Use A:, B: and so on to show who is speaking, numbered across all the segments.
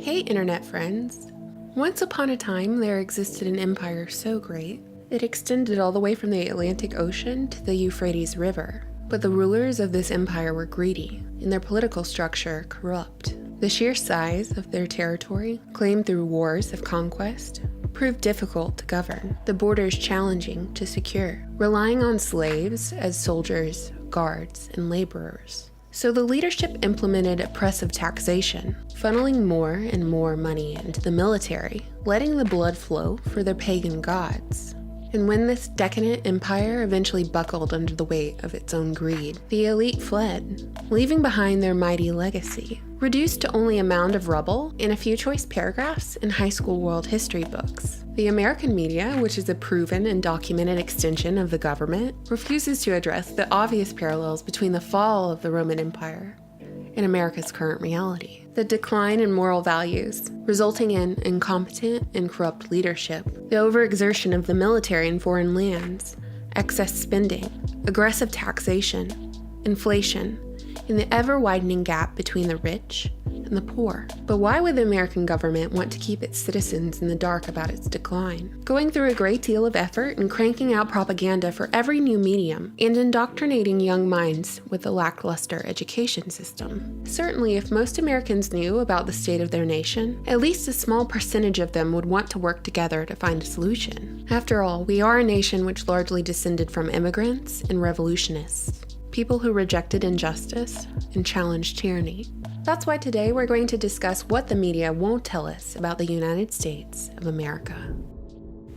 A: Hey internet friends! Once upon a time there existed an empire so great, it extended all the way from the Atlantic Ocean to the Euphrates River. But the rulers of this empire were greedy, and their political structure corrupt. The sheer size of their territory, claimed through wars of conquest, proved difficult to govern, the borders challenging to secure, relying on slaves as soldiers, guards, and laborers. So the leadership implemented oppressive taxation, funneling more and more money into the military, letting the blood flow for their pagan gods. And when this decadent empire eventually buckled under the weight of its own greed, the elite fled, leaving behind their mighty legacy, reduced to only a mound of rubble and a few choice paragraphs in high school world history books. The American media, which is a proven and documented extension of the government, refuses to address the obvious parallels between the fall of the Roman Empire and America's current reality. The decline in moral values, resulting in incompetent and corrupt leadership, the overexertion of the military in foreign lands, excess spending, aggressive taxation, inflation, and the ever-widening gap between the rich and the poor. But why would the American government want to keep its citizens in the dark about its decline? Going through a great deal of effort and cranking out propaganda for every new medium, and indoctrinating young minds with a lackluster education system. Certainly, if most Americans knew about the state of their nation, at least a small percentage of them would want to work together to find a solution. After all, we are a nation which largely descended from immigrants and revolutionists. People who rejected injustice and challenged tyranny. That's why today we're going to discuss what the media won't tell us about the United States of America.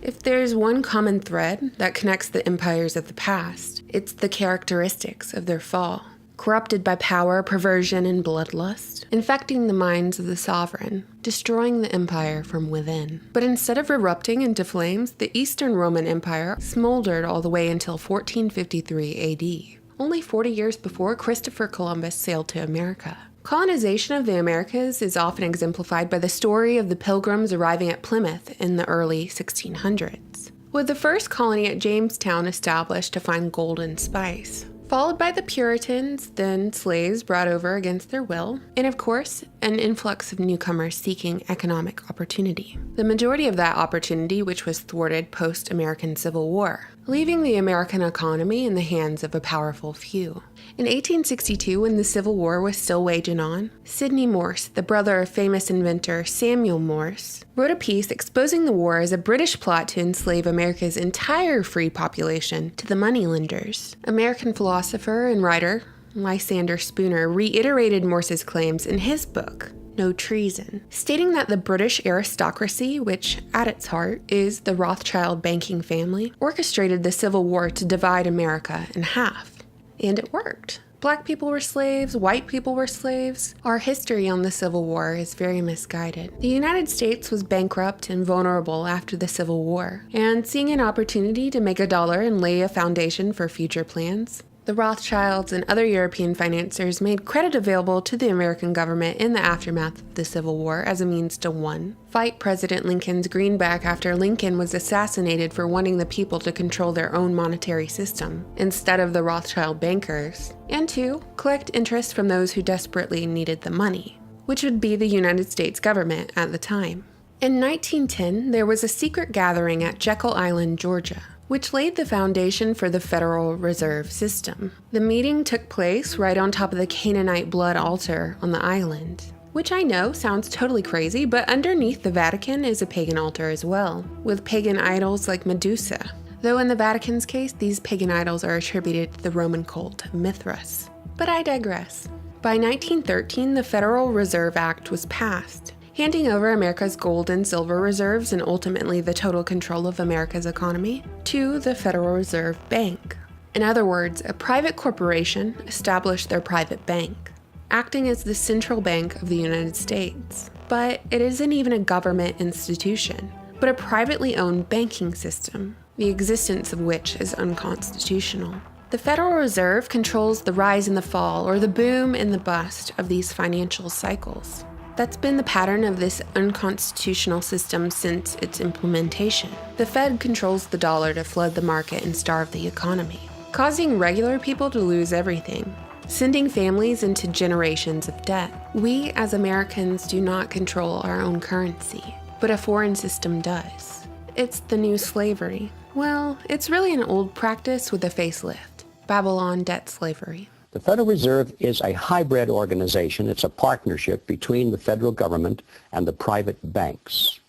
A: If there's one common thread that connects the empires of the past, it's the characteristics of their fall. Corrupted by power, perversion, and bloodlust, infecting the minds of the sovereign, destroying the empire from within. But instead of erupting into flames, the Eastern Roman Empire smoldered all the way until 1453 AD. Only 40 years before Christopher Columbus sailed to America. Colonization of the Americas is often exemplified by the story of the Pilgrims arriving at Plymouth in the early 1600s, with the first colony at Jamestown established to find gold and spice, followed by the Puritans, then slaves brought over against their will, and of course, an influx of newcomers seeking economic opportunity. The majority of that opportunity which was thwarted post-American Civil War, leaving the American economy in the hands of a powerful few. In 1862, when the Civil War was still waging on, Sidney Morse, the brother of famous inventor Samuel Morse, wrote a piece exposing the war as a British plot to enslave America's entire free population to the moneylenders. American philosopher and writer Lysander Spooner reiterated Morse's claims in his book, No Treason, stating that the British aristocracy, which at its heart is the Rothschild banking family, orchestrated the Civil War to divide America in half. And it worked. Black people were slaves, white people were slaves. Our history on the Civil War is very misguided. The United States was bankrupt and vulnerable after the Civil War, and seeing an opportunity to make a dollar and lay a foundation for future plans, the Rothschilds and other European financiers made credit available to the American government in the aftermath of the Civil War as a means to 1. Fight President Lincoln's greenback after Lincoln was assassinated for wanting the people to control their own monetary system instead of the Rothschild bankers, and 2. Collect interest from those who desperately needed the money, which would be the United States government at the time. In 1910, there was a secret gathering at Jekyll Island, Georgia, which laid the foundation for the Federal Reserve System. The meeting took place right on top of the Canaanite blood altar on the island, which I know sounds totally crazy, but underneath the Vatican is a pagan altar as well, with pagan idols like Medusa. Though in the Vatican's case, these pagan idols are attributed to the Roman cult of Mithras. But I digress. By 1913, the Federal Reserve Act was passed, handing over America's gold and silver reserves and ultimately the total control of America's economy to the Federal Reserve Bank. In other words, a private corporation established their private bank, acting as the central bank of the United States. But it isn't even a government institution, but a privately owned banking system, the existence of which is unconstitutional. The Federal Reserve controls the rise and the fall, or the boom and the bust of these financial cycles. That's been the pattern of this unconstitutional system since its implementation. The Fed controls the dollar to flood the market and starve the economy, causing regular people to lose everything. sending families into generations of debt. We as Americans do not control our own currency, but a foreign system does. It's the new slavery. Well, it's really an old practice with a facelift. Babylon debt slavery.
B: The Federal Reserve is a hybrid organization. It's a partnership between the federal government and the private banks.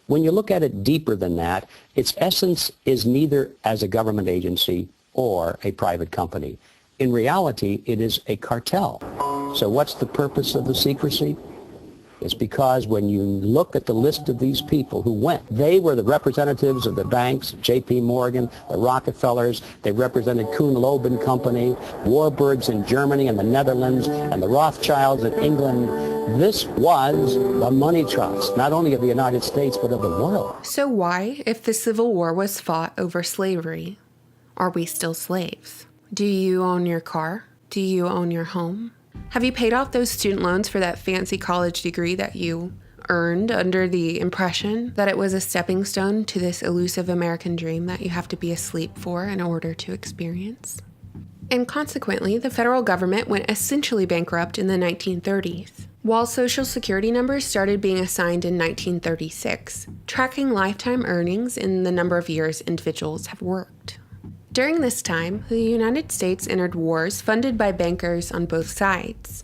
B: When you look at it deeper than that, its essence is neither as a government agency or a private company. In reality, it is a cartel. So what's the purpose of the secrecy? It's because when you look at the list of these people who went, they were the representatives of the banks, J.P. Morgan, the Rockefellers. They represented Kuhn-Loeb and Company, Warburgs in Germany and the Netherlands, and the Rothschilds in England. This was the money trust, not only of the United States, but of the world.
A: So why, if the Civil War was fought over slavery, are we still slaves? Do you own your car? Do you own your home? Have you paid off those student loans for that fancy college degree that you earned under the impression that it was a stepping stone to this elusive American dream that you have to be asleep for in order to experience? And consequently, the federal government went essentially bankrupt in the 1930s, while Social Security numbers started being assigned in 1936, tracking lifetime earnings in the number of years individuals have worked. During this time, the United States entered wars funded by bankers on both sides,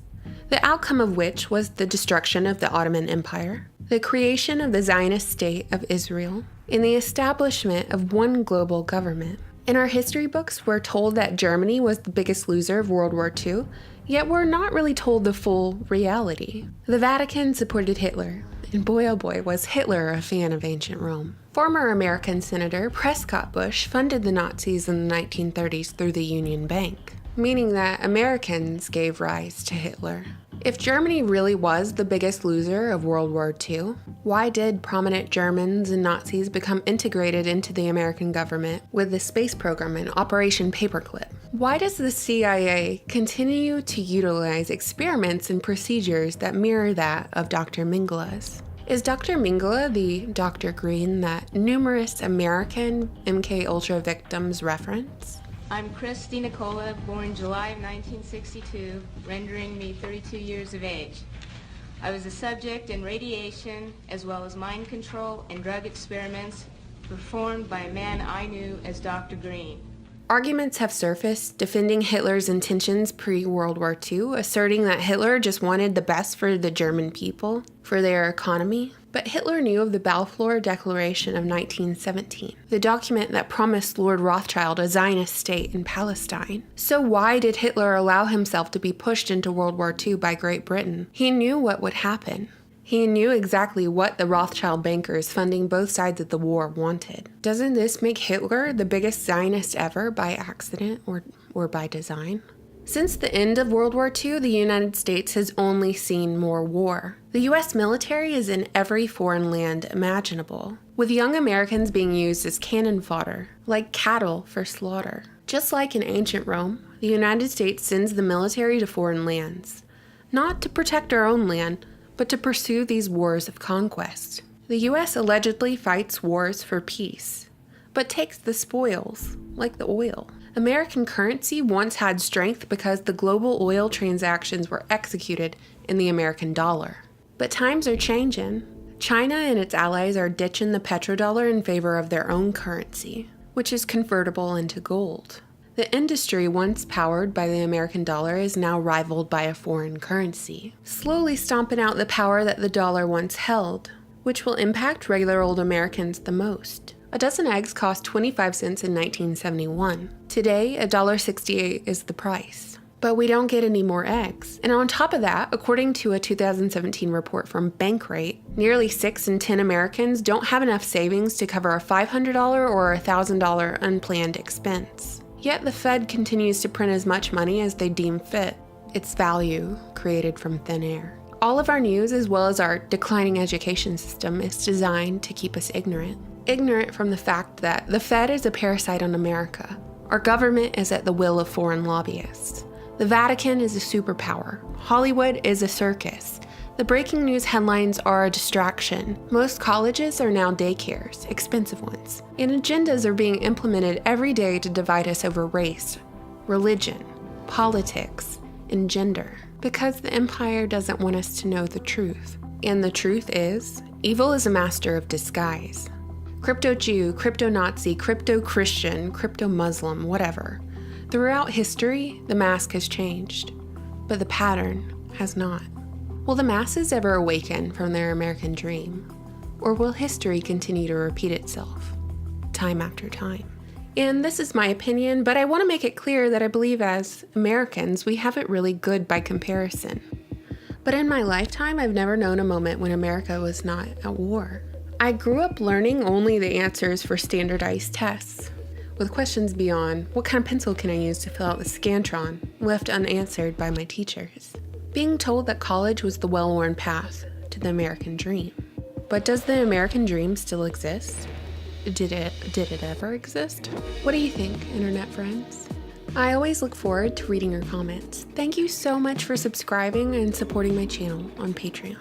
A: the outcome of which was the destruction of the Ottoman Empire, the creation of the Zionist state of Israel, and the establishment of one global government. In our history books, we're told that Germany was the biggest loser of World War II, yet we're not really told the full reality. The Vatican supported Hitler, and boy oh boy was Hitler a fan of ancient Rome. Former American Senator Prescott Bush funded the Nazis in the 1930s through the Union Bank, meaning that Americans gave rise to Hitler. If Germany really was the biggest loser of World War II, why did prominent Germans and Nazis become integrated into the American government with the space program and Operation Paperclip? Why does the CIA continue to utilize experiments and procedures that mirror that of Dr. Mengele's? Is Dr. Mengele the Dr. Green that numerous American MK Ultra victims reference?
C: I'm Christy Nicola, born July of 1962, rendering me 32 years of age. I was a subject in radiation as well as mind control and drug experiments performed by a man I knew as Dr. Green.
A: Arguments have surfaced defending Hitler's intentions pre-World War II, asserting that Hitler just wanted the best for the German people, for their economy. But Hitler knew of the Balfour Declaration of 1917, the document that promised Lord Rothschild a Zionist state in Palestine. So why did Hitler allow himself to be pushed into World War II by Great Britain? He knew what would happen. He knew exactly what the Rothschild bankers funding both sides of the war wanted. Doesn't this make Hitler the biggest Zionist ever by accident or by design? Since the end of World War II, the United States has only seen more war. The U.S. military is in every foreign land imaginable, with young Americans being used as cannon fodder, like cattle for slaughter. Just like in ancient Rome, the United States sends the military to foreign lands, not to protect our own land, but to pursue these wars of conquest. The U.S. allegedly fights wars for peace, but takes the spoils, like the oil. American currency once had strength because the global oil transactions were executed in the American dollar. But times are changing. China and its allies are ditching the petrodollar in favor of their own currency, which is convertible into gold. The industry once powered by the American dollar is now rivaled by a foreign currency, slowly stomping out the power that the dollar once held, which will impact regular old Americans the most. A dozen eggs cost 25 cents in 1971. Today, $1.68 is the price. But we don't get any more eggs. And on top of that, according to a 2017 report from Bankrate, nearly 6 in 10 Americans don't have enough savings to cover a $500 or $1,000 unplanned expense. Yet the Fed continues to print as much money as they deem fit, its value created from thin air. All of our news, as well as our declining education system, is designed to keep us ignorant. Ignorant from the fact that the Fed is a parasite on America. Our government is at the will of foreign lobbyists. The Vatican is a superpower. Hollywood is a circus. The breaking news headlines are a distraction. Most colleges are now daycares, expensive ones. And agendas are being implemented every day to divide us over race, religion, politics, and gender, because the empire doesn't want us to know the truth. And the truth is, evil is a master of disguise. Crypto-Jew, crypto-Nazi, crypto-Christian, crypto-Muslim, whatever. Throughout history, the mask has changed, but the pattern has not. Will the masses ever awaken from their American dream? Or will history continue to repeat itself, time after time? And this is my opinion, but I want to make it clear that I believe as Americans, we have it really good by comparison. But in my lifetime, I've never known a moment when America was not at war. I grew up learning only the answers for standardized tests, with questions beyond what kind of pencil can I use to fill out the Scantron left unanswered by my teachers. Being told that college was the well-worn path to the American dream. But does the American dream still exist? Did it ever exist? What do you think, internet friends? I always look forward to reading your comments. Thank you so much for subscribing and supporting my channel on Patreon.